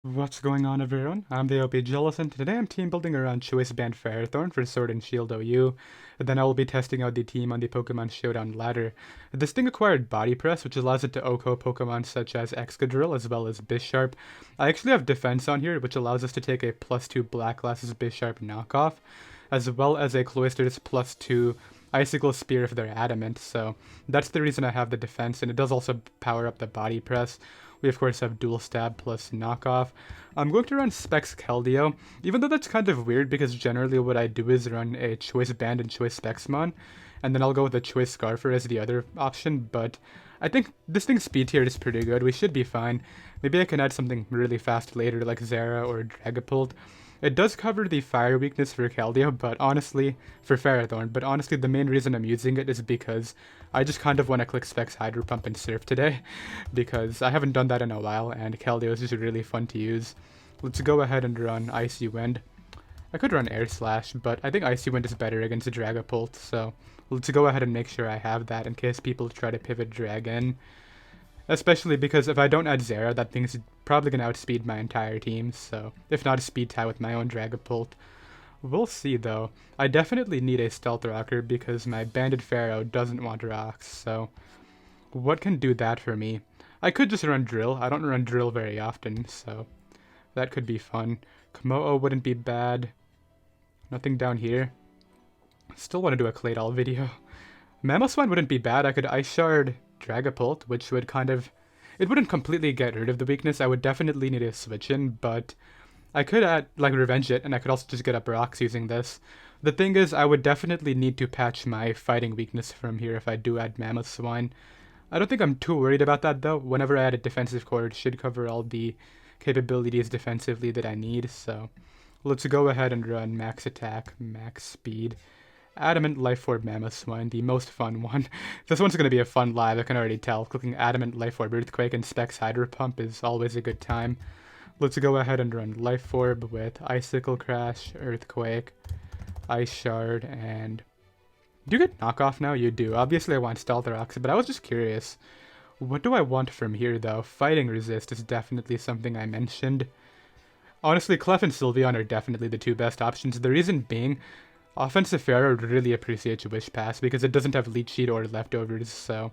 What's going on, everyone? I'm the OPJellicent. Today I'm team building around Choice Band Ferrothorn for Sword and Shield OU. And then I will be testing out the team on the Pokemon Showdown ladder. This thing acquired Body Press, which allows it to OHKO Pokemon such as Excadrill as well as Bisharp. I actually have Defense on here, which allows us to take a +2 Black Glasses Bisharp knockoff, as well as a Cloyster's +2 Icicle Spear if they're adamant. So that's the reason I have the Defense, and it does also power up the Body Press. We of course have Dual Stab plus Knockoff. I'm going to run Specs Keldeo, even though that's kind of weird because generally what I do is run a Choice Band and Choice Spexmon, and then I'll go with a Choice Scarfer as the other option, but I think this thing's speed tier is pretty good. We should be fine. Maybe I can add something really fast later like Zera or Dragapult. It does cover the fire weakness for Keldeo, but honestly, for Ferrothorn, but honestly the main reason I'm using it is because I just kind of want to click Specs Hydro Pump and Surf today, because I haven't done that in a while, and Keldeo is just really fun to use. Let's go ahead and run Icy Wind. I could run Air Slash, but I think Icy Wind is better against a Dragapult, so let's go ahead and make sure I have that in case people try to pivot Dragon. Especially because if I don't add Zera, that thing's probably going to outspeed my entire team, so if not a speed tie with my own Dragapult. We'll see though. I definitely need a Stealth Rocker because my Banded Pharaoh doesn't want rocks, so what can do that for me? I could just run Drill. I don't run Drill very often, so that could be fun. Komo-o wouldn't be bad. Nothing down here. Still want to do a Claydol video. Mamoswine wouldn't be bad. I could Ice Shard Dragapult, which would kind of... It wouldn't completely get rid of the weakness. I would definitely need a switch in, but I could revenge it, and I could also just get up rocks using this. The thing is, I would definitely need to patch my fighting weakness from here if I do add Mamoswine. I don't think I'm too worried about that, though. Whenever I add a defensive core, it should cover all the capabilities defensively that I need, so let's go ahead and run Max Attack, Max Speed. Adamant Life Orb Mamoswine, the most fun one. This one's going to be a fun live, I can already tell. Clicking Adamant Life Orb Earthquake and Specs Hydro Pump is always a good time. Let's go ahead and run Life Orb with Icicle Crash, Earthquake, Ice Shard, and... Do you get knockoff now? You do. Obviously I want Stealth Rocks, but I was just curious. What do I want from here though? Fighting Resist is definitely something I mentioned. Honestly, Clef and Sylveon are definitely the two best options. The reason being, Offensive Pharaoh really appreciates Wish Pass because it doesn't have Leech Seed or Leftovers, so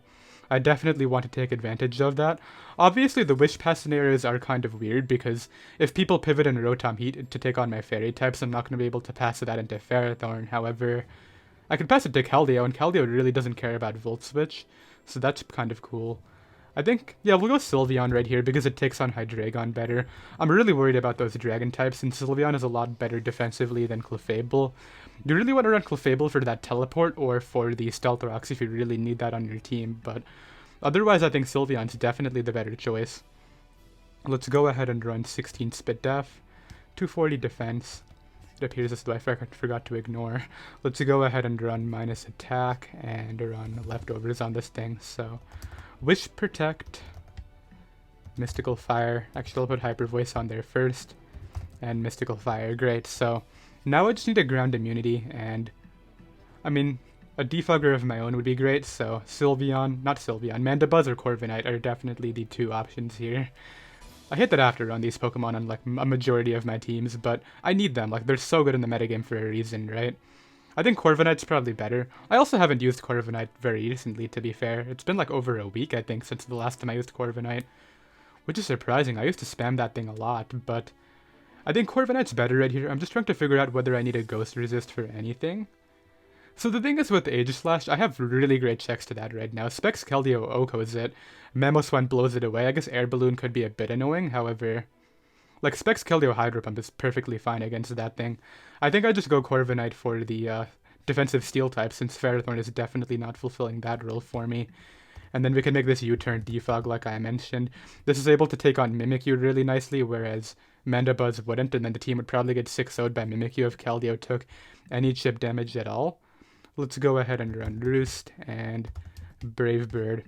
I definitely want to take advantage of that. Obviously, the Wish Pass scenarios are kind of weird because if people pivot in Rotom Heat to take on my Fairy types, I'm not going to be able to pass that into Ferrothorn. However, I could pass it to Keldeo, and Keldeo really doesn't care about Volt Switch, so that's kind of cool. I think, yeah, we'll go Sylveon right here because it takes on Hydreigon better. I'm really worried about those Dragon types, and Sylveon is a lot better defensively than Clefable. You really want to run Clefable for that teleport or for the Stealth Rocks if you really need that on your team, but otherwise I think Sylveon's definitely the better choice. Let's go ahead and run 16 Spit Def, 240 Defense. It appears as though I forgot to ignore. Let's go ahead and run minus attack and run Leftovers on this thing, so... Wish Protect, Mystical Fire. Actually, I'll put Hyper Voice on there first, and Mystical Fire. Great. So now I just need a Ground Immunity, and I mean, a Defogger of my own would be great. So Sylveon, not Sylveon, Mandibuzz or Corviknight are definitely the two options here. I hit that after on these Pokemon on like a majority of my teams, but I need them. Like they're so good in the metagame for a reason, right? I think Corviknight's probably better. I also haven't used Corviknight very recently, to be fair. It's been like over a week, I think, since the last time I used Corviknight. Which is surprising. I used to spam that thing a lot, but... I think Corviknight's better right here. I'm just trying to figure out whether I need a Ghost Resist for anything. So the thing is with Aegislash, I have really great checks to that right now. Specs Keldeo OHKOs it. Mamoswine blows it away. I guess Air Balloon could be a bit annoying, however... Like, Specs Keldeo Hydro Pump is perfectly fine against that thing. I think I just go Corviknight for the defensive Steel type, since Ferrothorn is definitely not fulfilling that role for me. And then we can make this U-turn Defog like I mentioned. This is able to take on Mimikyu really nicely, whereas Mandibuzz wouldn't, and then the team would probably get 6-0'd by Mimikyu if Keldeo took any chip damage at all. Let's go ahead and run Roost and Brave Bird.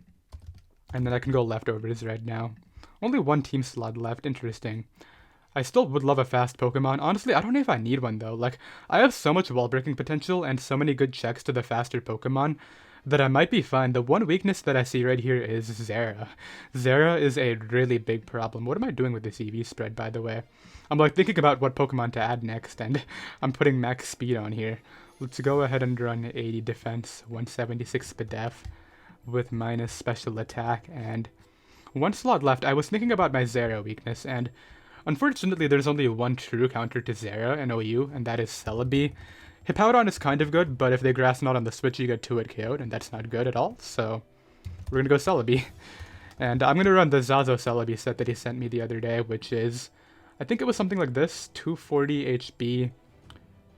And then I can go Leftovers right now. Only one team slot left, interesting. I still would love a fast Pokemon. Honestly, I don't know if I need one though. Like, I have so much wall breaking potential and so many good checks to the faster Pokemon. that I might be fine. The one weakness that I see right here is Zera. Zera is a really big problem. What am I doing with this EV spread, by the way? I'm like thinking about what Pokemon to add next, and I'm putting max speed on here. Let's go ahead and run 80 defense, 176 Spadef with minus special attack, and one slot left. I was thinking about my Zera weakness, and unfortunately there's only one true counter to Zera in OU, and that is Celebi. Hippowdon is kind of good, but if they Grass Knot on the switch, you get 2-hit KO'd, and that's not good at all, so we're gonna go Celebi. And I'm gonna run the Zazo Celebi set that he sent me the other day, which is, I think it was something like this, 240 HP,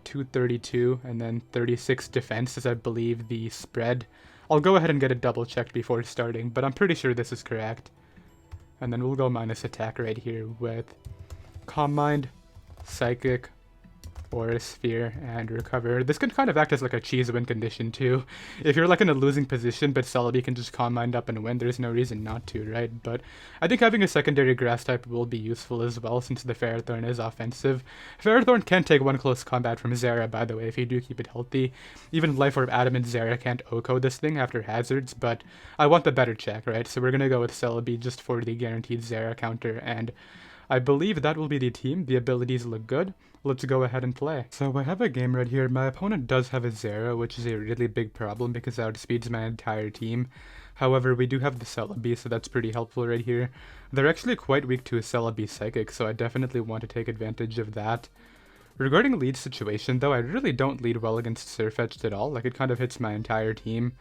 232, and then 36 defense is, I believe, the spread. I'll go ahead and get it double checked before starting, but I'm pretty sure this is correct. And then we'll go minus attack right here with Calm Mind, Psychic, Aura Sphere, and Recover. This can kind of act as like a cheese win condition too. If you're like in a losing position but Celebi can just Calm Mind up and win, there's no reason not to, right? But I think having a secondary grass type will be useful as well since the Ferrothorn is offensive. Ferrothorn can take one close combat from Zera, by the way, if you do keep it healthy. Even Life Orb Adamant Zera can't OHKO this thing after hazards, but I want the better check, right? So we're gonna go with Celebi just for the guaranteed Zera counter, and I believe that will be the team. The abilities look good. Let's go ahead and play. So I have a game right here. My opponent does have a Zera, which is a really big problem because it outspeeds my entire team. However, we do have the Celebi, so that's pretty helpful right here. They're actually quite weak to a Celebi Psychic, so I definitely want to take advantage of that. Regarding lead situation, though, I really don't lead well against Surfetched at all. Like, it kind of hits my entire team.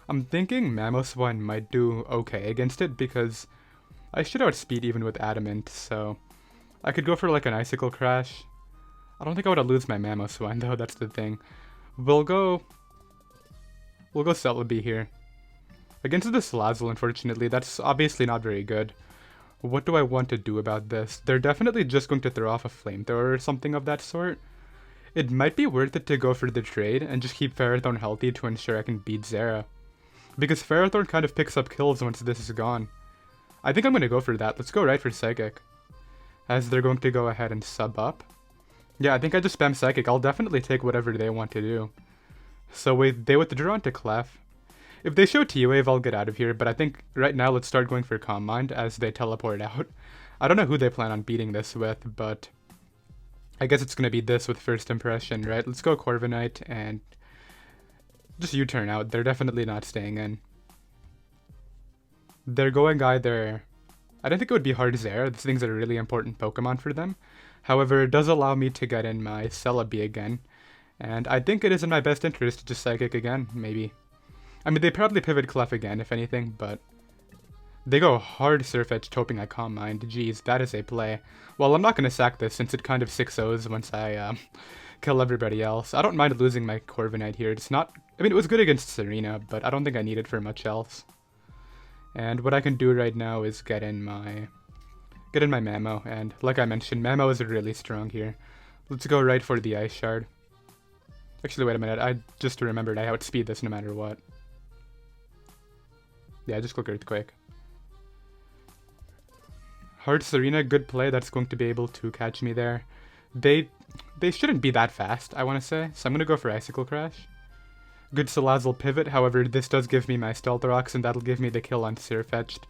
I'm thinking Mamoswine might do okay against it because I should outspeed even with Adamant, so I could go for like an Icicle Crash. I don't think I would lose my Mamoswine though, that's the thing. We'll go Celebi here. Against the Salazzle, unfortunately, that's obviously not very good. What do I want to do about this? They're definitely just going to throw off a Flamethrower or something of that sort. It might be worth it to go for the trade and just keep Ferrothorn healthy to ensure I can beat Zera. Because Ferrothorn kind of picks up kills once this is gone. I think I'm going to go for that. Let's go right for Psychic. As they're going to go ahead and sub up. Yeah, I think I just spam Psychic. I'll definitely take whatever they want to do. So they withdraw into Clef. If they show T-Wave, I'll get out of here. But I think right now let's start going for Calm Mind as they teleport out. I don't know who they plan on beating this with, but I guess it's going to be this with First Impression, right? Let's go Corviknight and just U-turn out. They're definitely not staying in. They're going either... I don't think it would be hard Zera. This thing's a really important Pokemon for them. However, it does allow me to get in my Celebi again. And I think it is in my best interest to just Psychic again, maybe. I mean, they probably pivot Clef again, if anything, but they go hard Surfetched hoping I Calm Mind. Jeez, that is a play. Well, I'm not going to sack this since it kind of 6-0s once I kill everybody else. I don't mind losing my Corviknight here. It's not... I mean, it was good against Serena, but I don't think I need it for much else. And what I can do right now is get in my Mamo, and like I mentioned, Mamo is really strong here. Let's go right for the Ice Shard. Actually, wait a minute, I just remembered I outspeed this no matter what. Yeah, just click Earthquake. Hard Serena, good play, that's going to be able to catch me there. They shouldn't be that fast, I want to say, so I'm going to go for Icicle Crash. Good Salazzle pivot, however, this does give me my Stealth Rocks, and that'll give me the kill on Surfetched.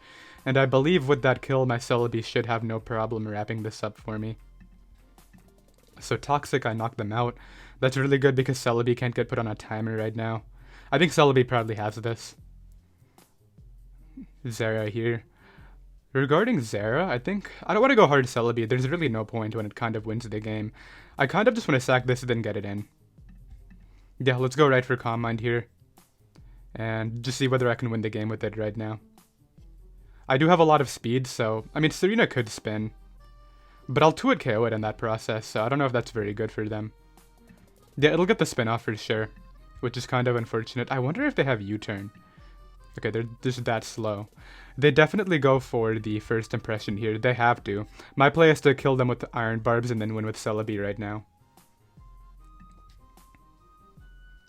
And I believe with that kill, my Celebi should have no problem wrapping this up for me. So Toxic, I knocked them out. That's really good because Celebi can't get put on a timer right now. I think Celebi probably has this. Zera here. Regarding Zera, I think... I don't want to go hard Celebi. There's really no point when it kind of wins the game. I kind of just want to sack this and then get it in. Yeah, let's go right for Calm Mind here. And just see whether I can win the game with it right now. I do have a lot of speed, so... I mean, Serena could spin. But I'll 2-hit KO it in that process, so I don't know if that's very good for them. Yeah, it'll get the spin off for sure. Which is kind of unfortunate. I wonder if they have U-turn. Okay, they're just that slow. They definitely go for the First Impression here. They have to. My play is to kill them with the Iron Barbs and then win with Celebi right now.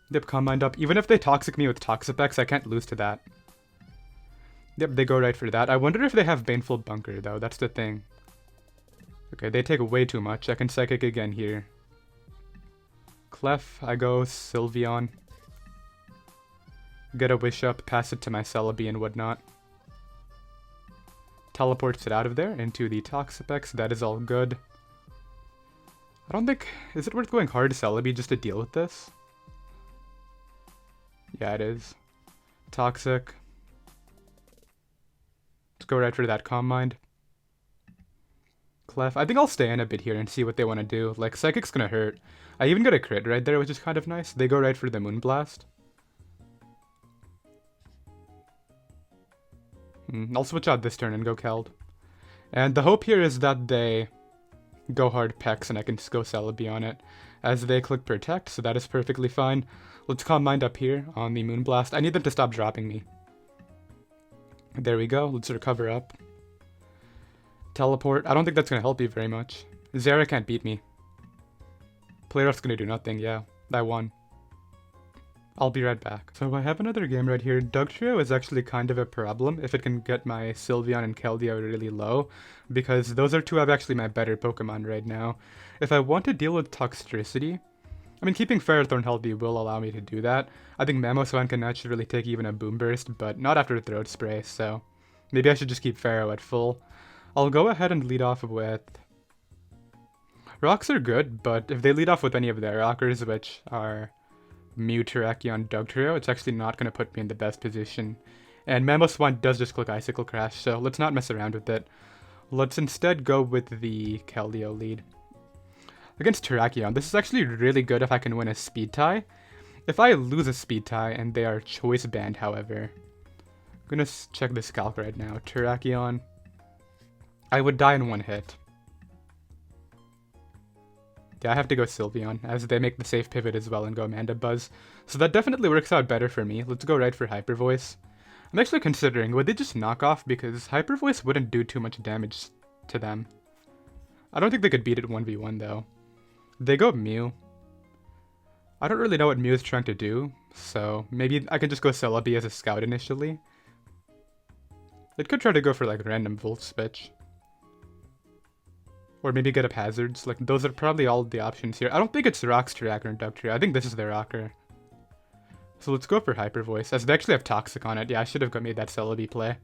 Yep, Calm Mind up. Even if they Toxic me with Toxapex, I can't lose to that. Yep, they go right for that. I wonder if they have Baneful Bunker, though. That's the thing. Okay, they take way too much. I can Psychic again here. Clef, I go Sylveon. Get a Wish Up, pass it to my Celebi and whatnot. Teleports it out of there into the Toxapex. That is all good. I don't think... Is it worth going hard to Celebi just to deal with this? Yeah, it is. Toxic. Let's go right for that Calm Mind. Clef. I think I'll stay in a bit here and see what they want to do. Like, Psychic's gonna hurt. I even got a crit right there, which is kind of nice. They go right for the Moonblast. I'll switch out this turn and go Keld. And the hope here is that they go hard Pex and I can just go Celebi on it. As they click Protect, so that is perfectly fine. Let's Calm Mind up here on the Moonblast. I need them to stop dropping me. There we go. Let's recover up. Teleport. I don't think that's going to help you very much. Zera can't beat me. Play Rough's going to do nothing. Yeah, I won. I'll be right back. So I have another game right here. Dugtrio is actually kind of a problem if it can get my Sylveon and Keldeo really low, because those are two of actually my better Pokemon right now. If I want to deal with Toxtricity, I mean, keeping Ferrothorn healthy will allow me to do that. I think Mamoswine can naturally take even a Boom Burst, but not after Throat Spray, so maybe I should just keep Ferro at full. I'll go ahead and lead off with... Rocks are good, but if they lead off with any of their Rockers, which are Mew, Terrakion, Dugtrio, it's actually not going to put me in the best position. And Mamoswine does just click Icicle Crash, so let's not mess around with it. Let's instead go with the Keldeo lead. Against Terrakion, this is actually really good if I can win a speed tie. If I lose a speed tie and they are Choice Band, however, I'm gonna check this calc right now. Terrakion, I would die in one hit. Yeah, I have to go Sylveon, as they make the safe pivot as well and go Mandibuzz. So that definitely works out better for me. Let's go right for Hyper Voice. I'm actually considering, would they just knock off? Because Hyper Voice wouldn't do too much damage to them. I don't think they could beat it 1v1 though. They go Mew. I don't really know what Mew is trying to do, so maybe I can just go Celebi as a scout initially. It could try to go for like random Volt Switch. Or maybe get up Hazards. Like, those are probably all the options here. I don't think it's Rocks, Terrakion, and Dugtrio. I think this is their Rocker. So let's go for Hyper Voice, as they actually have Toxic on it. Yeah, I should have made that Celebi play.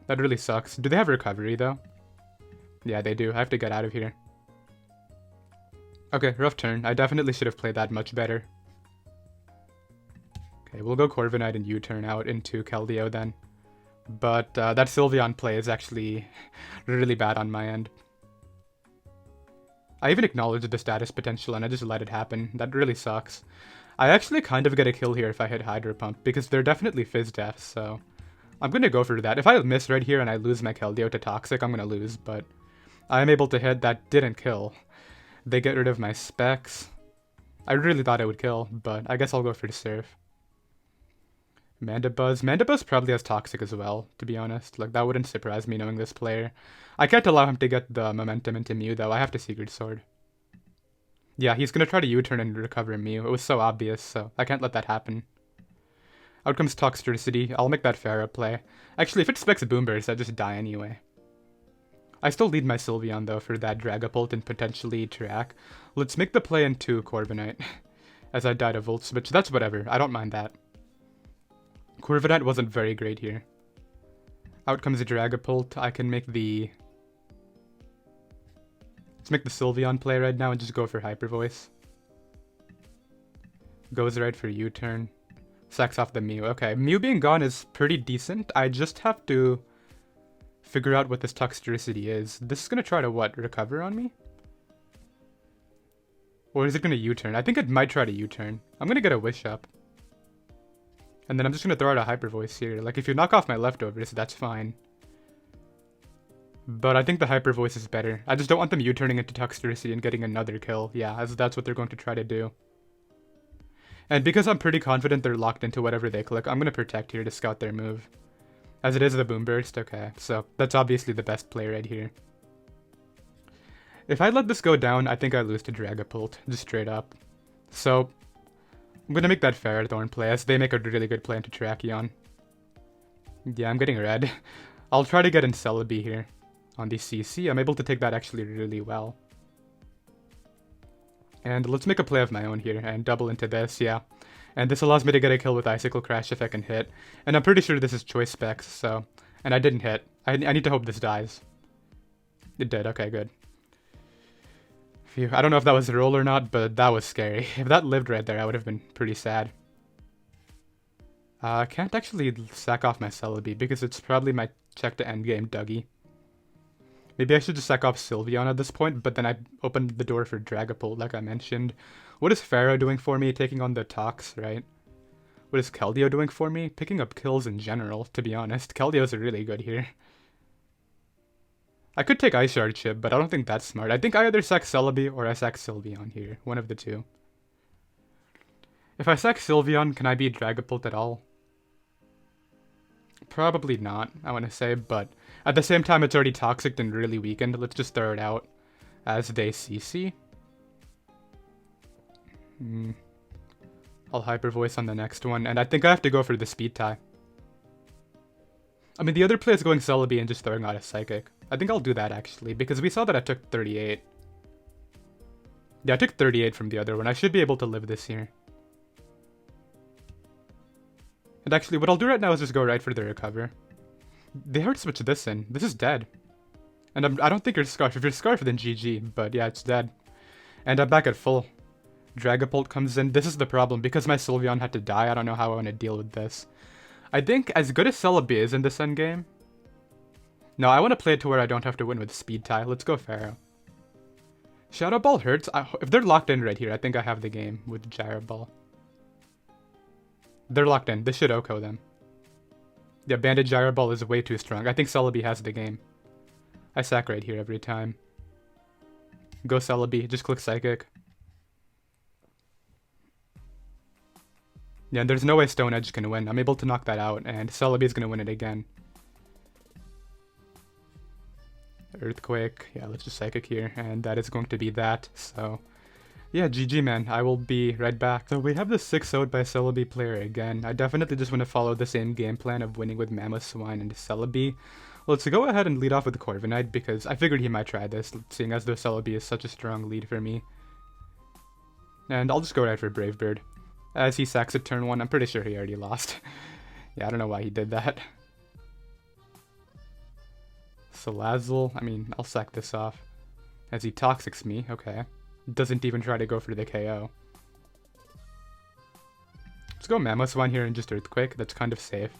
That really sucks. Do they have Recovery, though? Yeah, they do. I have to get out of here. Okay, rough turn. I definitely should have played that much better. Okay, we'll go Corviknight and U-turn out into Keldeo then. But that Sylveon play is actually really bad on my end. I even acknowledged the status potential and I just let it happen. That really sucks. I actually kind of get a kill here if I hit Hydro Pump, because they're definitely Fizz Def, so I'm gonna go for that. If I miss right here and I lose my Keldeo to Toxic, I'm gonna lose, but I'm able to hit. That didn't kill. They get rid of my Specs. I really thought it would kill, but I guess I'll go for the Surf. Mandibuzz. Mandibuzz probably has Toxic as well, to be honest. Like, that wouldn't surprise me knowing this player. I can't allow him to get the momentum into Mew, though. I have to Secret Sword. Yeah, he's gonna try to U-turn and recover Mew. It was so obvious, so I can't let that happen. Out comes Toxtricity. I'll make that Pharaoh play. Actually, if it specs Boom Burst, I just die anyway. I still lead my Sylveon, though, for that Dragapult and potentially Track. Let's make the play into Corviknight, as I died of Volt Switch. That's whatever. I don't mind that. Corviknight wasn't very great here. Out comes the Dragapult. I can make the... Let's make the Sylveon play right now and just go for Hyper Voice. Goes right for U-turn. Sacks off the Mew. Okay, Mew being gone is pretty decent. I just have to figure out what this Toxtricity is. This is going to try to, what, recover on me? Or is it going to U-turn? I think it might try to U-turn. I'm going to get a Wish Up. And then I'm just going to throw out a Hyper Voice here. Like, if you knock off my Leftovers, that's fine. But I think the Hyper Voice is better. I just don't want them U-turning into Toxtricity and getting another kill. Yeah, as that's what they're going to try to do. And because I'm pretty confident they're locked into whatever they click, I'm going to Protect here to scout their move. As it is the Boom Burst, okay. So that's obviously the best play right here. If I let this go down, I think I lose to Dragapult, just straight up. So I'm going to make that Ferrothorn play, as they make a really good play into Terrakion. Yeah, I'm getting red. I'll try to get in Celebi here on the CC. I'm able to take that actually really well. And let's make a play of my own here and double into this, yeah. And this allows me to get a kill with Icicle Crash if I can hit. And I'm pretty sure this is choice specs, so... And I didn't hit. I need to hope this dies. It did, okay, good. Phew. I don't know if that was a roll or not, but that was scary. If that lived right there, I would have been pretty sad. I can't actually sack off my Celebi because it's probably my check to endgame Dougie. Maybe I should just sack off Sylveon at this point, but then I opened the door for Dragapult, like I mentioned. What is Pharaoh doing for me? Taking on the Tox, right? What is Keldeo doing for me? Picking up kills in general, to be honest. Keldeo's really good here. I could take Ice Shard Chip, but I don't think that's smart. I think I either sack Celebi or I sack Sylveon here. One of the two. If I sack Sylveon, can I beat Dragapult at all? Probably not, I want to say, but at the same time, it's already toxic and really weakened. Let's just throw it out as they CC. I'll Hyper Voice on the next one, and I think I have to go for the Speed Tie. I mean, the other play is going Celebi and just throwing out a Psychic. I think I'll do that, actually, because we saw that I took 38. Yeah, I took 38 from the other one. I should be able to live this here. And actually, what I'll do right now is just go right for the Recover. They hard switch this in. This is dead. And I don't think you're Scarf. If you're Scarf, then GG. But yeah, it's dead. And I'm back at full. Dragapult comes in. This is the problem. Because my Sylveon had to die, I don't know how I want to deal with this. I think as good as Celebi is in this endgame... No, I want to play it to where I don't have to win with Speed Tie. Let's go Pharaoh. Shadow Ball hurts. If they're locked in right here, I think I have the game with Gyro Ball. They're locked in. This should OHKO them. Yeah, Banded Gyro Ball is way too strong. I think Celebi has the game. I sack right here every time. Go Celebi. Just click Psychic. Yeah, there's no way Stone Edge can win. I'm able to knock that out, and Celebi is going to win it again. Earthquake. Yeah, let's just Psychic here, and that is going to be that, so... Yeah, GG, man. I will be right back. So we have the 6-0'd by Celebi player again. I definitely just want to follow the same game plan of winning with Mamoswine and Celebi. Let's go ahead and lead off with Corviknight because I figured he might try this, seeing as though Celebi is such a strong lead for me. And I'll just go right for Brave Bird. As he sacks at turn 1, I'm pretty sure he already lost. Yeah, I don't know why he did that. Salazzle, I mean, I'll sack this off. As he Toxics me, okay. Doesn't even try to go for the KO. Let's go Mamoswine here and just Earthquake. That's kind of safe.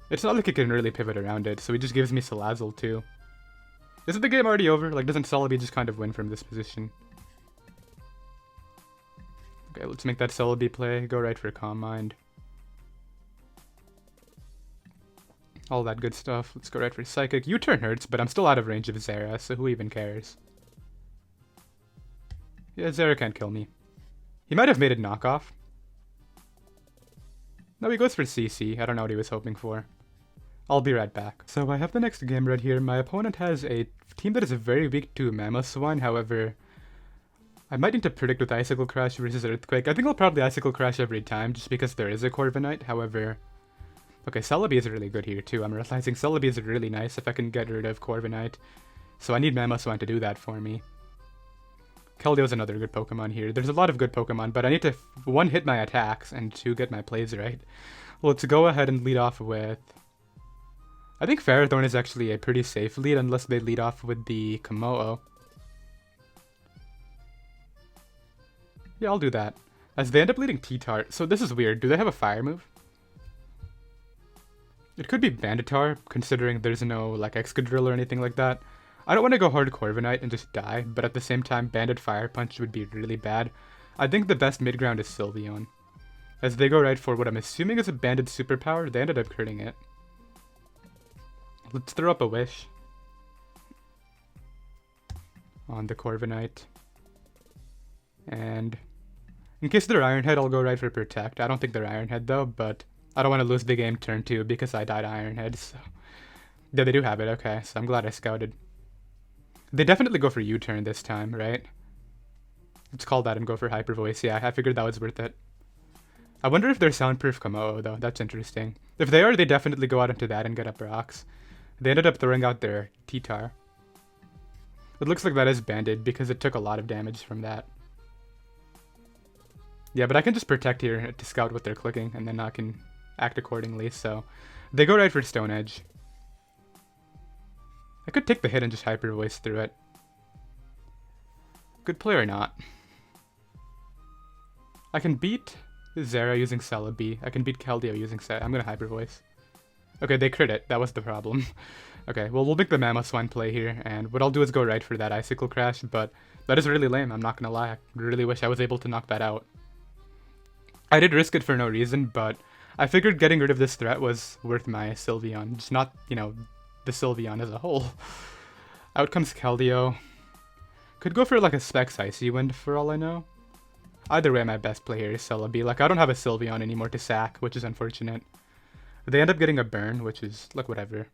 It's not like it can really pivot around it, so he just gives me Salazzle too. Isn't the game already over? Like, doesn't Celebi just kind of win from this position? Okay, let's make that Celebi play. Go right for Calm Mind. All that good stuff. Let's go right for Psychic. U-turn hurts, but I'm still out of range of Zera, so who even cares? Yeah, Zera can't kill me. He might have made it knockoff. No, he goes for CC. I don't know what he was hoping for. I'll be right back. So I have the next game right here. My opponent has a team that is very weak to Mamoswine. However, I might need to predict with Icicle Crash versus Earthquake. I think I'll probably Icicle Crash every time just because there is a Corviknight. However, okay, Celebi is really good here too. I'm realizing Celebi is really nice if I can get rid of Corviknight. So I need Mamoswine to do that for me. Keldeo is another good Pokemon here. There's a lot of good Pokemon, but I need to, 1, hit my attacks, and 2, get my plays right. Let's go ahead and lead off with... I think Ferrothorn is actually a pretty safe lead, unless they lead off with the Komodo. Yeah, I'll do that. As they end up leading T-Tart. So this is weird. Do they have a fire move? It could be Banditar, considering there's no, like, Excadrill or anything like that. I don't want to go hard Corviknight and just die, but at the same time, Banded Fire Punch would be really bad. I think the best mid-ground is Sylveon. As they go right for what I'm assuming is a Banded Superpower, they ended up critting it. Let's throw up a Wish on the Corviknight. And in case they're Iron Head, I'll go right for Protect. I don't think they're Iron Head though, but I don't want to lose the game turn 2 because I died Iron Head, so... Yeah, they do have it, okay, so I'm glad I scouted. They definitely go for U-turn this time, right? Let's call that and go for Hyper Voice. Yeah, I figured that was worth it. I wonder if they're soundproof Komodo, though. That's interesting. If they are, they definitely go out into that and get up rocks. They ended up throwing out their T-Tar. It looks like that is banded because it took a lot of damage from that. Yeah, but I can just protect here to scout what they're clicking, and then I can act accordingly, so... They go right for Stone Edge. I could take the hit and just Hyper Voice through it. Good play or not. I can beat Zera using Celebi. I can beat Keldeo using Set. I'm gonna Hyper Voice. Okay, they crit it. That was the problem. Okay, well, we'll make the Mamoswine play here, and what I'll do is go right for that Icicle Crash, but that is really lame, I'm not gonna lie. I really wish I was able to knock that out. I did risk it for no reason, but I figured getting rid of this threat was worth my Sylveon, just not, you know, the Sylveon as a whole. Out comes Keldeo. Could go for like a Specs Icy Wind for all I know. Either way, my best play here is Celebi. Like, I don't have a Sylveon anymore to sack, which is unfortunate. They end up getting a burn, which is, like, whatever.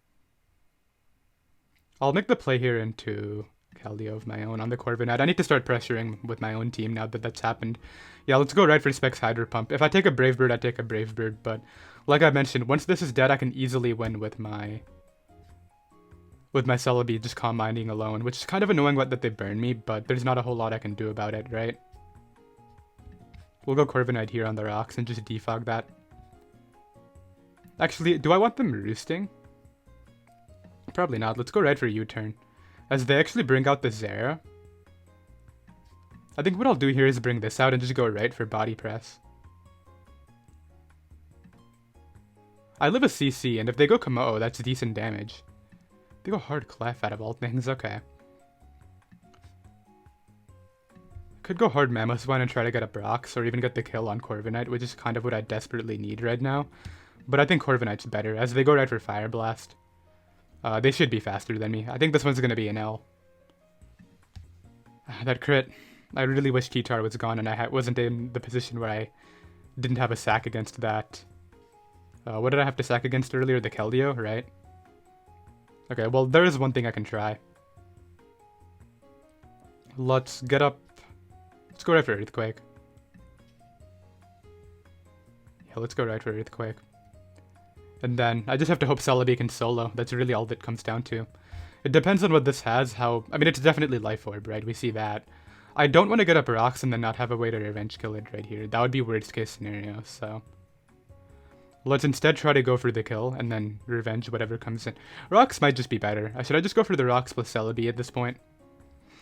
I'll make the play here into Keldeo of my own on the Corviknight. I need to start pressuring with my own team now that that's happened. Yeah, let's go right for Specs Hydro Pump. If I take a Brave Bird, I take a Brave Bird, but like I mentioned, once this is dead, I can easily win with my Celebi just Calm Minding alone, which is kind of annoying that they burn me, but there's not a whole lot I can do about it, right? We'll go Corviknight here on the rocks and just defog that. Actually, do I want them roosting? Probably not. Let's go right for U-turn. As they actually bring out the Zera. I think what I'll do here is bring this out and just go right for body press. I live a CC, and if they go Komodo, that's decent damage. They go hard Clef out of all things, okay. Could go hard Mamoswine and try to get a Brox, or even get the kill on Corviknight, which is kind of what I desperately need right now. But I think Corviknight's better, as they go right for Fire Blast. They should be faster than me. I think this one's going to be an L. That crit. I really wish Kitar was gone and I wasn't in the position where I didn't have a sack against that. What did I have to sack against earlier? The Keldeo, right? Okay, well, there is one thing I can try. Let's get up. Let's go right for Earthquake. Yeah, let's go right for Earthquake. And then I just have to hope Celebi can solo. That's really all that comes down to. It depends on what this has, how... I mean, it's definitely Life Orb, right? We see that. I don't want to get up rocks and then not have a way to revenge kill it right here. That would be worst case scenario, so... Let's instead try to go for the kill and then revenge whatever comes in. Rocks might just be better. Should I just go for the rocks plus Celebi at this point?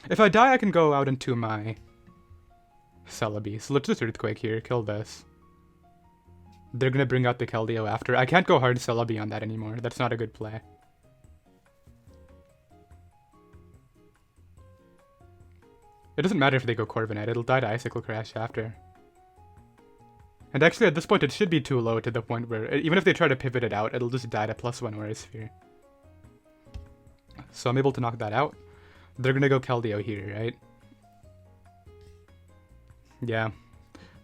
If I die, I can go out into my Celebi. So let's just Earthquake here, kill this. They're gonna bring out the Keldeo after. I can't go hard Celebi on that anymore. That's not a good play. It doesn't matter if they go Corviknight, it'll die to Icicle Crash after. And actually at this point it should be too low to the point where, even if they try to pivot it out, it'll just die to +1 Aura Sphere. So I'm able to knock that out. They're gonna go Keldeo here, right? Yeah.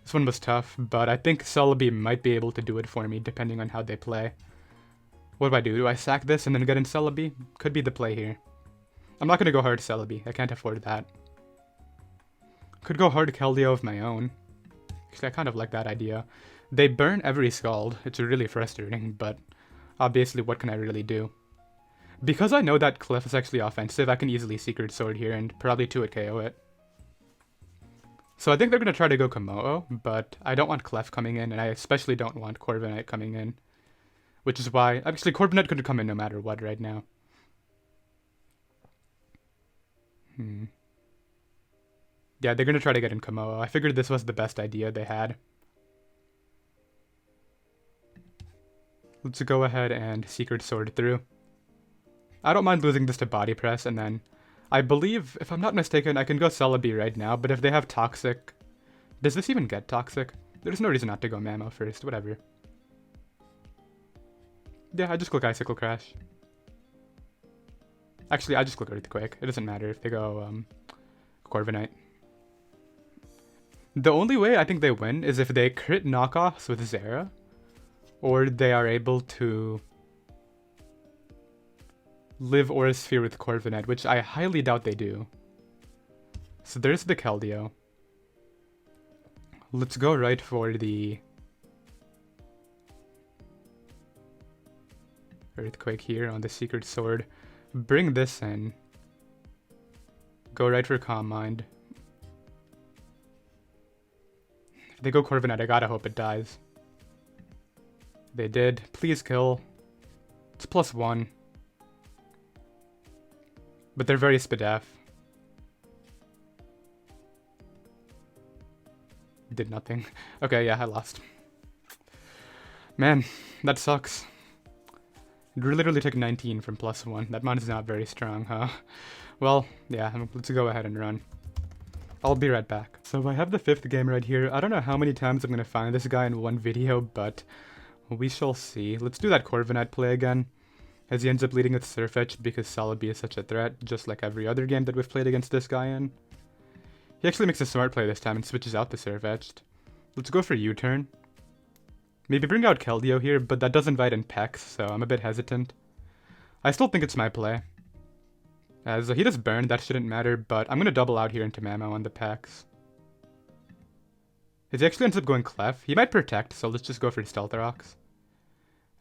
This one was tough, but I think Celebi might be able to do it for me, depending on how they play. What do I do? Do I sack this and then get in Celebi? Could be the play here. I'm not gonna go hard Celebi. I can't afford that. Could go hard Keldeo of my own. Actually, I kind of like that idea. They burn every Scald. It's really frustrating, but obviously what can I really do? Because I know that Cliff is actually offensive, I can easily Secret Sword here and probably 2-hit KO it. So I think they're going to try to go Komodo, but I don't want Clef coming in, and I especially don't want Corviknight coming in. Which is why... Actually, Corviknight could come in no matter what right now. Yeah, they're going to try to get in Komodo. I figured this was the best idea they had. Let's go ahead and Secret Sword through. I don't mind losing this to Body Press, and then... I believe, if I'm not mistaken, I can go Celebi right now, but if they have Toxic... Does this even get Toxic? There's no reason not to go Mamo first, whatever. Yeah, I just click Icicle Crash. Actually, I just click Earthquake. It doesn't matter if they go, Corviknight. The only way I think they win is if they crit knockoffs with Zera, or they are able to live Aura Sphere with Corviknight, which I highly doubt they do. So there's the Keldeo. Let's go right for the Earthquake here on the Secret Sword. Bring this in. Go right for Calm Mind. If they go Corviknight, I gotta hope it dies. They did. Please kill. It's +1. But they're very Spadef. Did nothing. Okay, yeah, I lost. Man, that sucks. It literally took 19 from +1. That mod is not very strong, huh? Well, yeah, let's go ahead and run. I'll be right back. So I have the 5th game right here. I don't know how many times I'm going to find this guy in one video, but we shall see. Let's do that Corviknight play again, as he ends up leading with Surf Edge because Celebi is such a threat, just like every other game that we've played against this guy in. He actually makes a smart play this time and switches out the Surf Edged. Let's go for U-turn. Maybe bring out Keldeo here, but that does invite in Pex, so I'm a bit hesitant. I still think it's my play. As he does burn, that shouldn't matter, but I'm going to double out here into Mamo on the Pex. He actually ends up going Clef. He might protect, so let's just go for Stealth Rocks.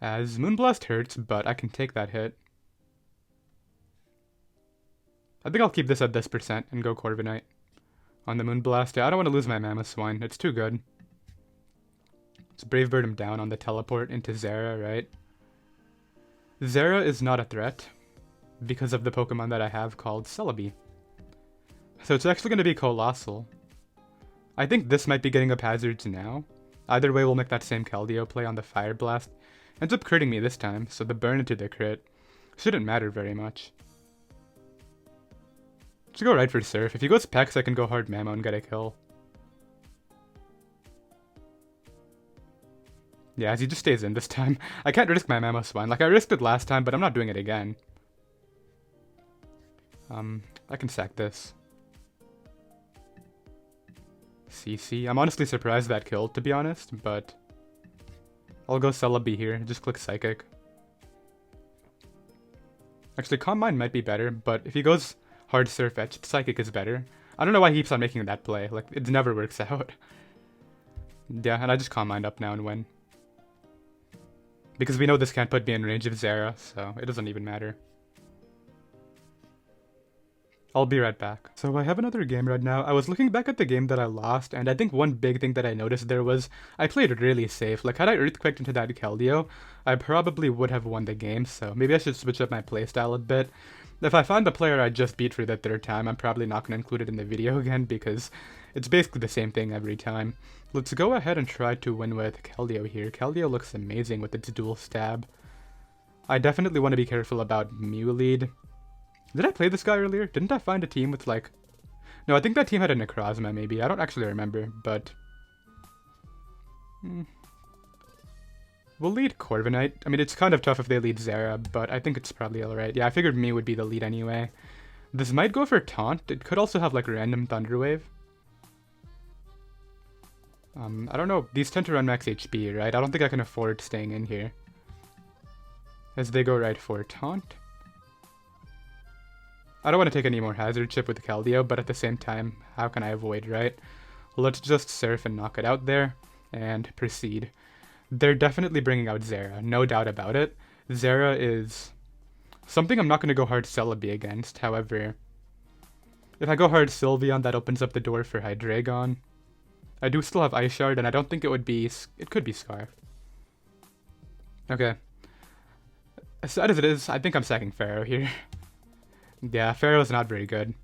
As Moonblast hurts, but I can take that hit. I think I'll keep this at this percent and go Corviknight on the Moonblast. Yeah, I don't want to lose my Mamoswine. It's too good. Let's Brave Bird him down on the teleport into Zera, right? Zera is not a threat because of the Pokemon that I have called Celebi. So it's actually going to be Colossal. I think this might be getting up hazards now. Either way, we'll make that same Keldeo play on the Fire Blast. Ends up critting me this time, so the burn into the crit shouldn't matter very much. Let's go right for Surf. If he goes Pex, I can go hard Mamo and get a kill. Yeah, as he just stays in this time. I can't risk my Mamoswine. Like, I risked it last time, but I'm not doing it again. I can sack this. CC. I'm honestly surprised that killed, to be honest, but I'll go Celebi here. Just click Psychic. Actually, Calm Mind might be better, but if he goes hard Surf Edge, Psychic is better. I don't know why he keeps on making that play. Like, it never works out. Yeah, and I just Calm Mind up now and win. Because we know this can't put me in range of Zera, so it doesn't even matter. I'll be right back. So I have another game right now. I was looking back at the game that I lost, and I think one big thing that I noticed there was I played really safe. Like, had I Earthquaked into that Keldeo, I probably would have won the game, so maybe I should switch up my playstyle a bit. If I find the player I just beat for the 3rd time, I'm probably not going to include it in the video again, because it's basically the same thing every time. Let's go ahead and try to win with Keldeo here. Keldeo looks amazing with its dual stab. I definitely want to be careful about Mew lead. Did I play this guy earlier? Didn't I find a team with like... No, I think that team had a Necrozma maybe. I don't actually remember, but... We'll lead Corviknight. I mean, it's kind of tough if they lead Zera, but I think it's probably alright. Yeah, I figured Mew would be the lead anyway. This might go for Taunt. It could also have like random Thunder Wave. I don't know. These tend to run max HP, right? I don't think I can afford staying in here. As they go right for Taunt. I don't want to take any more hazard chip with Keldeo, but at the same time, how can I avoid, right? Let's just Surf and knock it out there, and proceed. They're definitely bringing out Zera, no doubt about it. Zera is something I'm not going to go hard Celebi against, however, if I go hard Sylveon, that opens up the door for Hydreigon. I do still have Ice Shard, and I don't think it would be... It could be Scarf. Okay. As sad as it is, I think I'm sacking Pharaoh here. Yeah, Pharaoh's not very good.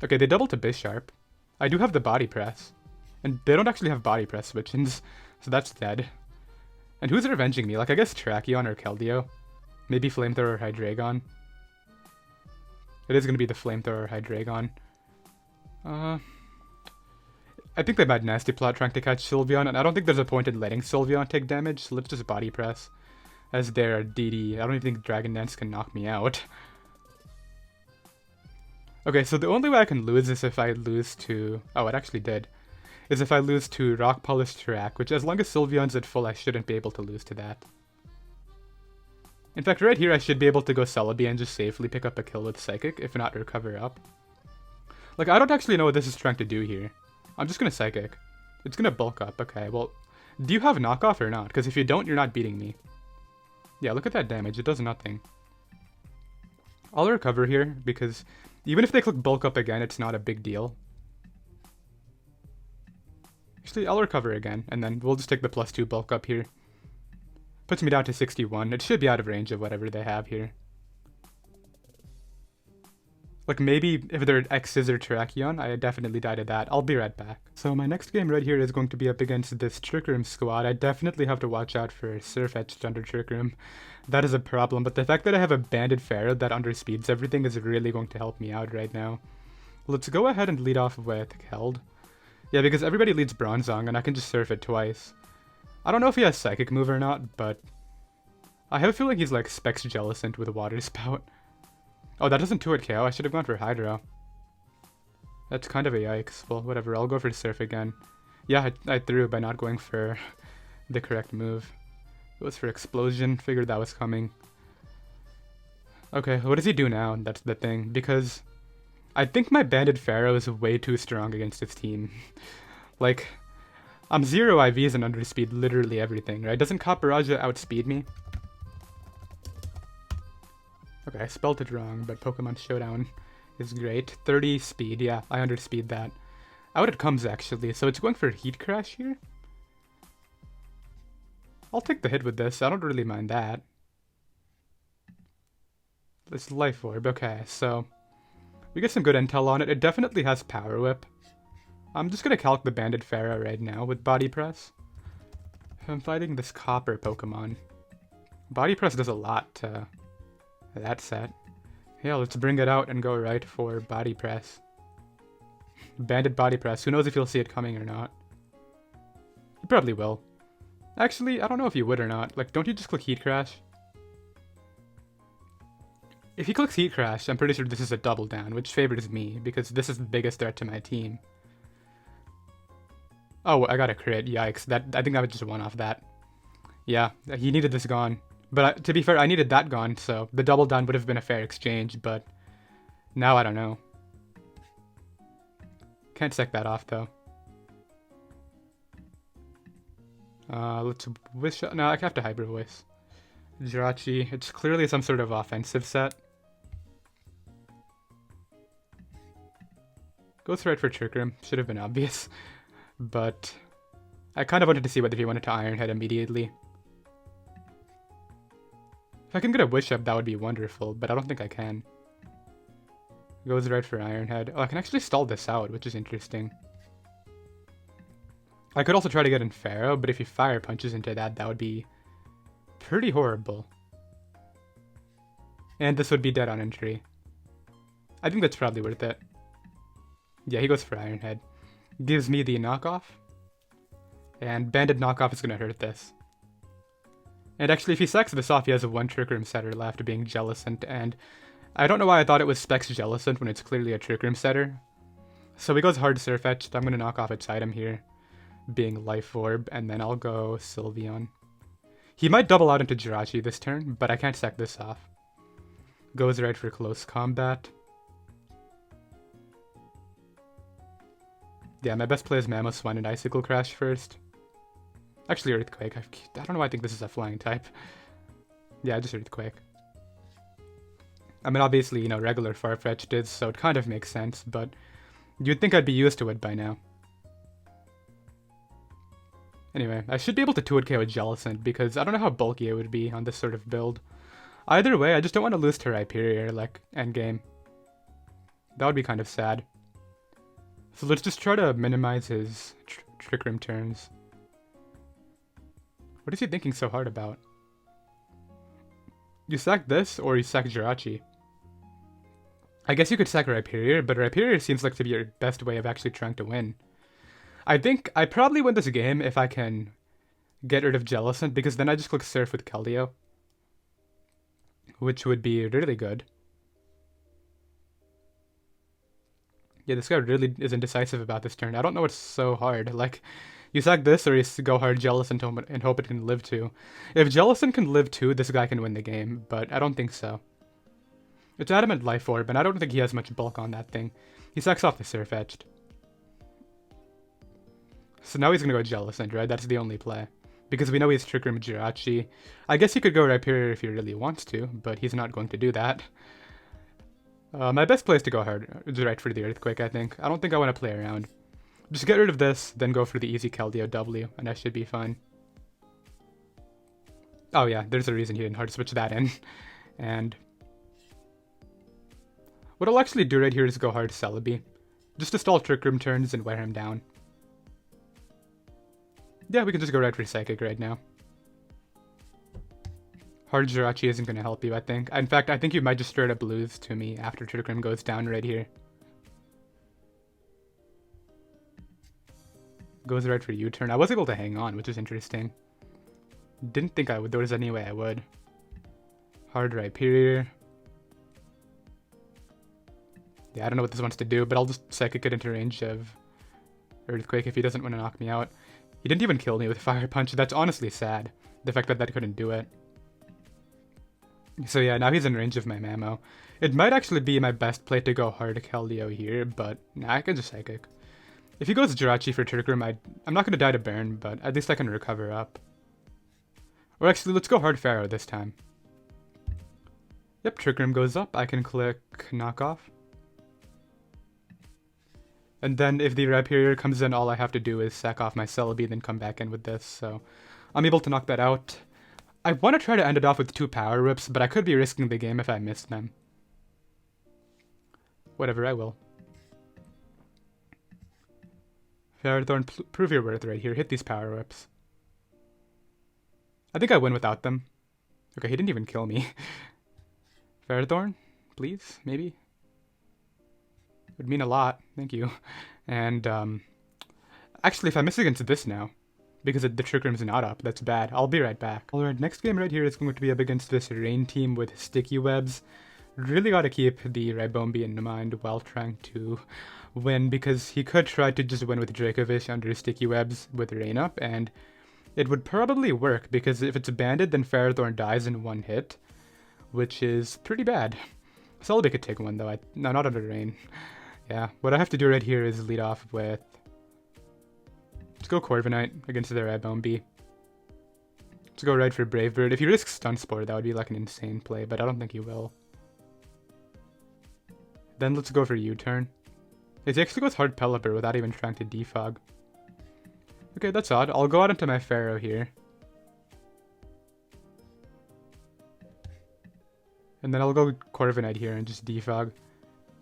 Okay, they double to Bisharp. I do have the Body Press. And they don't actually have Body Press switch-ins, so that's dead. And who's revenging me? Like, I guess Tracheon or Keldeo. Maybe Flamethrower or Hydreigon. It is going to be the Flamethrower or Hydreigon. I think they might Nasty Plot trying to catch Sylveon, and I don't think there's a point in letting Sylveon take damage, so let's just Body Press. As their DD. I don't even think Dragon Dance can knock me out. Okay, so the only way I can lose is if I lose to... Oh, it actually did. Is if I lose to Rock Polish Track, which as long as Sylveon's at full, I shouldn't be able to lose to that. In fact, right here I should be able to go Celebi and just safely pick up a kill with Psychic, if not recover up. Like, I don't actually know what this is trying to do here. I'm just gonna Psychic. It's gonna bulk up. Okay, well, do you have knockoff or not? Because if you don't, you're not beating me. Yeah, look at that damage. It does nothing. I'll recover here, because even if they click bulk up again, it's not a big deal. Actually, I'll recover again, and then we'll just take the +2 bulk up here. Puts me down to 61. It should be out of range of whatever they have here. Like, maybe if they're X-Scissor Terrakion, I definitely die to that. I'll be right back. So my next game right here is going to be up against this Trick Room squad. I definitely have to watch out for Surfetched under Trick Room. That is a problem, but the fact that I have a Banded Pharaoh that underspeeds everything is really going to help me out right now. Let's go ahead and lead off with Keld. Yeah, because everybody leads Bronzong, and I can just surf it twice. I don't know if he has Psychic Move or not, but I have a feeling he's like Specs Jellicent with a Water Spout. Oh, that doesn't 2-hit KO. I should have gone for Hydro. That's kind of a yikes. Well, whatever. I'll go for Surf again. Yeah, I threw by not going for the correct move. It was for Explosion. Figured that was coming. Okay, what does he do now? That's the thing. Because I think my Banded Pharaoh is way too strong against his team. Like, I'm 0 IVs and underspeed literally everything, right? Doesn't Copperajah outspeed me? Okay, I spelled it wrong, but Pokemon Showdown is great. 30 speed, yeah, I underspeed that. Out it comes, actually, so it's going for Heat Crash here? I'll take the hit with this, I don't really mind that. This Life Orb, okay, so we get some good intel on it. It definitely has Power Whip. I'm just gonna calc the Banded Pharaoh right now with Body Press. I'm fighting this Copper Pokemon. Body Press does a lot to that set. Yeah, let's bring it out and go right for Body Press. Banded Body Press. Who knows if you'll see it coming or not. You probably will. Actually, I don't know if you would or not. Like, don't you just click Heat Crash? If he clicks Heat Crash, I'm pretty sure this is a double down, which favors me, because this is the biggest threat to my team. Oh, I got a crit. Yikes. I think I would just one off that. Yeah, he needed this gone. But to be fair, I needed that gone, so the double down would have been a fair exchange, but now I don't know. Can't sec that off, though. Let's wish... No, I have to Hyper Voice. Jirachi, it's clearly some sort of offensive set. Goes right for Trick Room. Should have been obvious. But I kind of wanted to see whether he wanted to Iron Head immediately. If I can get a Wish Up, that would be wonderful, but I don't think I can. Goes right for Iron Head. Oh, I can actually stall this out, which is interesting. I could also try to get in Pharaoh, but if he Fire Punches into that, that would be pretty horrible. And this would be dead on entry. I think that's probably worth it. Yeah, he goes for Iron Head. Gives me the knockoff. And Banded Knockoff is going to hurt this. And actually, if he sacks this off, he has a 1 Trick Room setter left, being Jellicent, and I don't know why I thought it was Specs Jellicent when it's clearly a Trick Room setter. So he goes hard Surfetched. I'm going to knock off its item here, being Life Orb, and then I'll go Sylveon. He might double out into Jirachi this turn, but I can't sack this off. Goes right for Close Combat. Yeah, my best play is Mamoswine and Icicle Crash first. Actually, Earthquake. I don't know why I think this is a flying type. Yeah, just Earthquake. I mean, obviously, you know, regular Farfetch'd is, so it kind of makes sense, but you'd think I'd be used to it by now. Anyway, I should be able to 2-hit KO Jellicent, because I don't know how bulky it would be on this sort of build. Either way, I just don't want to lose to Rhyperior, like, endgame. That would be kind of sad. So let's just try to minimize his Trick Room turns. What is he thinking so hard about? You sack this, or you sack Jirachi? I guess you could sack Rhyperior, but Rhyperior seems like to be your best way of actually trying to win. I think I probably win this game if I can get rid of Jellicent, because then I just click Surf with Keldeo, which would be really good. Yeah, this guy really is indecisive about this turn. I don't know what's so hard. Like, you sack this or you go hard Jellicent and hope it can live 2. If Jellicent can live 2, this guy can win the game, but I don't think so. It's Adamant Life Orb, and I don't think he has much bulk on that thing. He sacks off the Surfetched. So now he's going to go Jellicent, right? That's the only play. Because we know he's Trick Room Jirachi. I guess he could go Rhyperior if he really wants to, but he's not going to do that. My best play is to go hard, right for the Earthquake, I think. I don't think I want to play around. Just get rid of this, then go for the easy Keldeo W, and I should be fine. Oh yeah, there's a reason he didn't hard switch that in. And what I'll actually do right here is go hard Celebi. Just to stall Trick Room turns and wear him down. Yeah, we can just go right for Psychic right now. Hard Jirachi isn't going to help you, I think. In fact, I think you might just straight up lose to me after Trick Room goes down right here. Goes right for U-turn. I was able to hang on, which is interesting. Didn't think I would. There was any way I would. Hard Rhyperior. Yeah, I don't know what this wants to do, but I'll just Psychic it into range of Earthquake if he doesn't want to knock me out. He didn't even kill me with Fire Punch. That's honestly sad. The fact that that couldn't do it. So yeah, now he's in range of my Mamo. It might actually be my best play to go hard Keldeo here, but nah, I can just Psychic. If he goes Jirachi for Trick Room, I'm not going to die to burn, but at least I can recover up. Or actually, let's go hard Pharaoh this time. Yep, Trick Room goes up. I can click Knock Off. And then if the Rhyperior comes in, all I have to do is sack off my Celebi, then come back in with this, so I'm able to knock that out. I want to try to end it off with 2 Power Whips, but I could be risking the game if I miss them. Whatever, I will. Ferrothorn, prove your worth right here. Hit these Power Whips. I think I win without them. Okay, he didn't even kill me. Ferrothorn, please, maybe? Would mean a lot, thank you. And, actually, if I miss against this now, because the Trick Room's not up, that's bad. I'll be right back. Alright, next game right here is going to be up against this Rain team with Sticky Webs. Really gotta keep the Ribombee in mind while trying to win, because he could try to just win with Dracovish under Sticky Webs with Rain up, and it would probably work, because if it's banded, then Ferrothorn dies in 1 hit, which is pretty bad. Celebi could take one, though. No, not under Rain. Yeah, what I have to do right here is lead off with... Let's go Corviknight against the Ribombee. Let's go right for Brave Bird. If he risks Stun Spore, that would be like an insane play, but I don't think he will. Then let's go for U-turn. He actually goes hard Pelipper without even trying to defog. Okay, that's odd. I'll go out into my Pharaoh here. And then I'll go Corviknight here and just defog.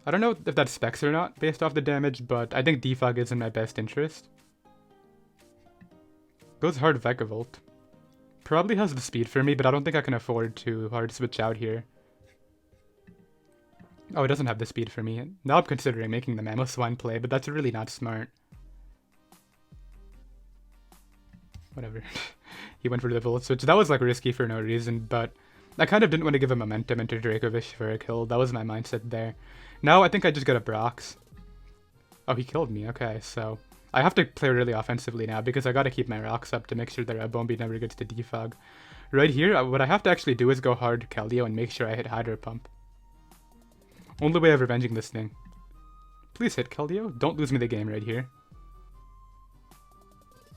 I don't know if that's specs or not based off the damage, but I think defog is in my best interest. Goes hard Vigavolt. Probably has the speed for me, but I don't think I can afford to hard switch out here. Oh, it doesn't have the speed for me. Now I'm considering making the Mamoswine play, but that's really not smart. Whatever. He went for the Volt Switch. That was like risky for no reason, but I kind of didn't want to give a momentum into Dracovish for a kill. That was my mindset there. Now I think I just got a Brox. Oh, he killed me. Okay, so I have to play really offensively now because I got to keep my rocks up to make sure that Ribombee never gets to defog. Right here, what I have to actually do is go hard Keldeo and make sure I hit Hydro Pump. Only way of revenging this thing. Please hit Keldeo. Don't lose me the game right here.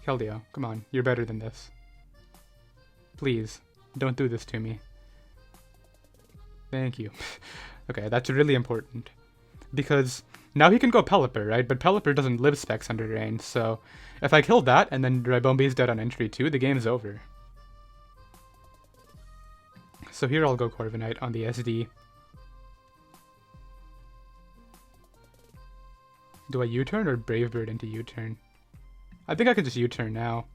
Keldeo, come on. You're better than this. Please, don't do this to me. Thank you. Okay, that's really important. Because now he can go Pelipper, right? But Pelipper doesn't live specs under Rain, so if I kill that and then Ribombee's dead on entry 2, the game's over. So here I'll go Corviknight on the SD. Do I U-turn or Brave Bird into U-turn? I think I can just U-turn now.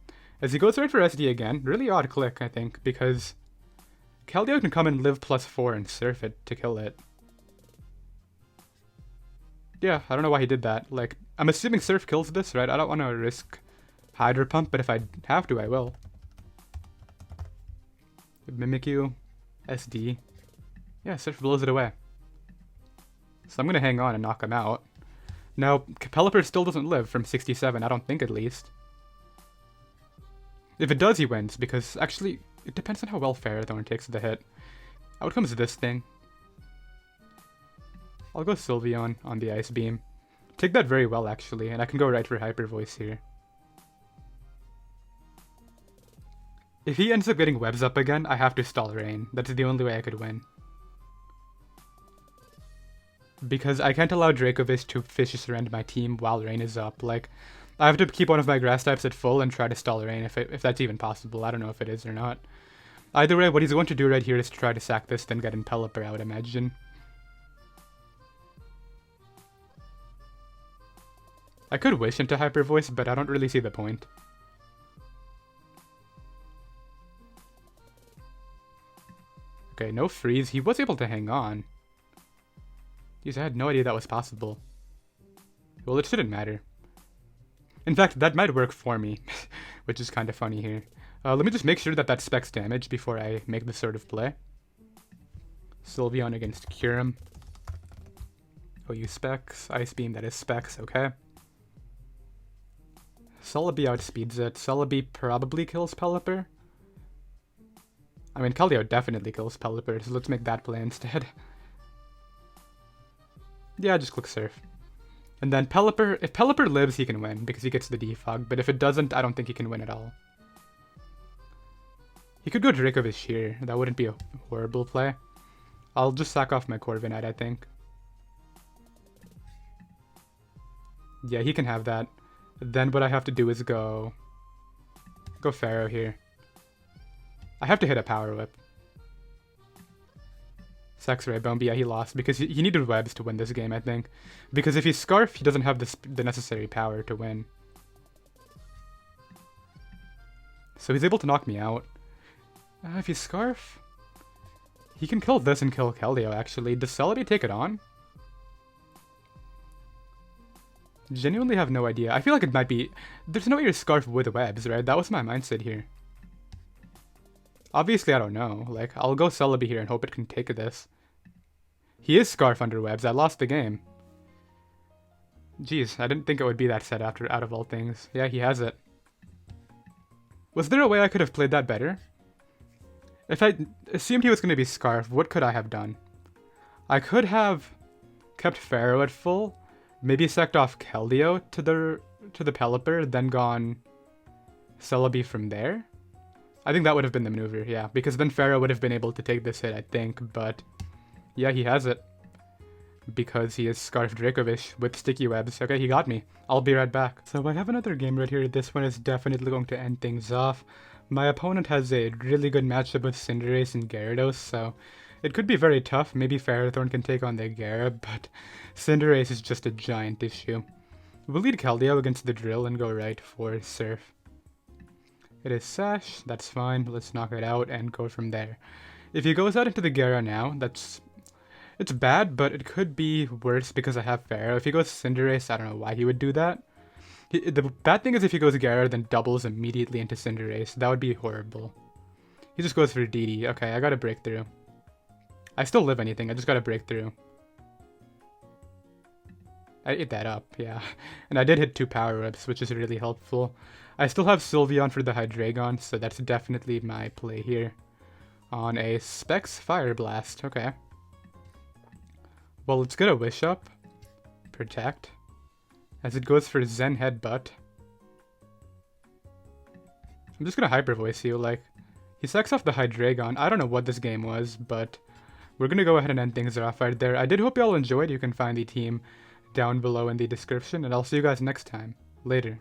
As he goes right for SD again, really odd click, I think, because Keldeo can come and live +4 and surf it to kill it. Yeah, I don't know why he did that. Like, I'm assuming surf kills this, right? I don't want to risk Hydro Pump, but if I have to, I will. Mimikyu, SD. Yeah, surf blows it away. So I'm going to hang on and knock him out. Now, Pelipper still doesn't live from 67, I don't think at least. If it does, he wins, because actually, it depends on how well Ferrothorn takes the hit. Out comes this thing. I'll go Sylveon on the Ice Beam. Take that very well, actually, and I can go right for Hyper Voice here. If he ends up getting webs up again, I have to stall Rain. That's the only way I could win. Because I can't allow Dracovish to Fishy Surrender my team while Rain is up. Like, I have to keep one of my grass types at full and try to stall rain if that's even possible. I don't know if it is or not. Either way, what he's going to do right here is try to sack this, then get in Pelipper, I would imagine. I could wish into Hyper Voice, but I don't really see the point. Okay, no freeze. He was able to hang on. Jeez, I had no idea that was possible. Well, it shouldn't matter. In fact, that might work for me, which is kind of funny here. Let me just make sure that specs damage before I make this sort of play. Sylveon against Kyurem. Oh, you specs. Ice Beam, that is specs, okay. Celebi outspeeds it. Celebi probably kills Pelipper. I mean, Keldeo definitely kills Pelipper, so let's make that play instead. Yeah, just click Surf. And then Pelipper, if Pelipper lives, he can win, because he gets the Defog, but if it doesn't, I don't think he can win at all. He could go Dracovish here, that wouldn't be a horrible play. I'll just sack off my Corviknight, I think. Yeah, he can have that. Then what I have to do is go Pharaoh here. I have to hit a Power Whip. Sacks Ray Bone, but yeah, he lost because he needed webs to win this game, I think. Because if he's Scarf, he doesn't have the necessary power to win. So he's able to knock me out. If he's Scarf, he can kill this and kill Keldeo, actually. Does Celebi take it on? Genuinely have no idea. I feel like it might be... There's no way you're Scarf with webs, right? That was my mindset here. Obviously, I don't know. Like, I'll go Celebi here and hope it can take this. He is Scarf under webs. I lost the game. Jeez, I didn't think it would be that set out of all things. Yeah, he has it. Was there a way I could have played that better? If I assumed he was going to be Scarf, what could I have done? I could have kept Pharaoh at full, maybe sacked off Keldeo to the Pelipper, then gone Celebi from there. I think that would have been the maneuver, yeah, because then Pharaoh would have been able to take this hit, I think, but yeah, he has it. Because he is Scarf Dracovish with sticky webs. Okay, he got me. I'll be right back. So I have another game right here. This one is definitely going to end things off. My opponent has a really good matchup with Cinderace and Gyarados, so it could be very tough. Maybe Ferrothorn can take on the Gyara, but Cinderace is just a giant issue. We'll lead Keldeo against the Drill and go right for Surf. It is Sash, that's fine. Let's knock it out and go from there. If he goes out into the Gyara now, it's bad, but it could be worse because I have Pharaoh. If he goes Cinderace, I don't know why he would do that. The bad thing is if he goes Gyara, then doubles immediately into Cinderace. That would be horrible. He just goes for DD. Okay, I got a breakthrough. I still live anything, I just got a breakthrough. I ate that up, yeah. And I did hit 2 power-ups, which is really helpful. I still have Sylveon for the Hydreigon, so that's definitely my play here. On a Specs Fire Blast, okay. Well, let's get a Wish Up. Protect. As it goes for Zen Headbutt. I'm just gonna Hyper Voice you, like... He sacks off the Hydreigon. I don't know what this game was, but... We're gonna go ahead and end things off right there. I did hope y'all enjoyed. You can find the team down below in the description, and I'll see you guys next time. Later.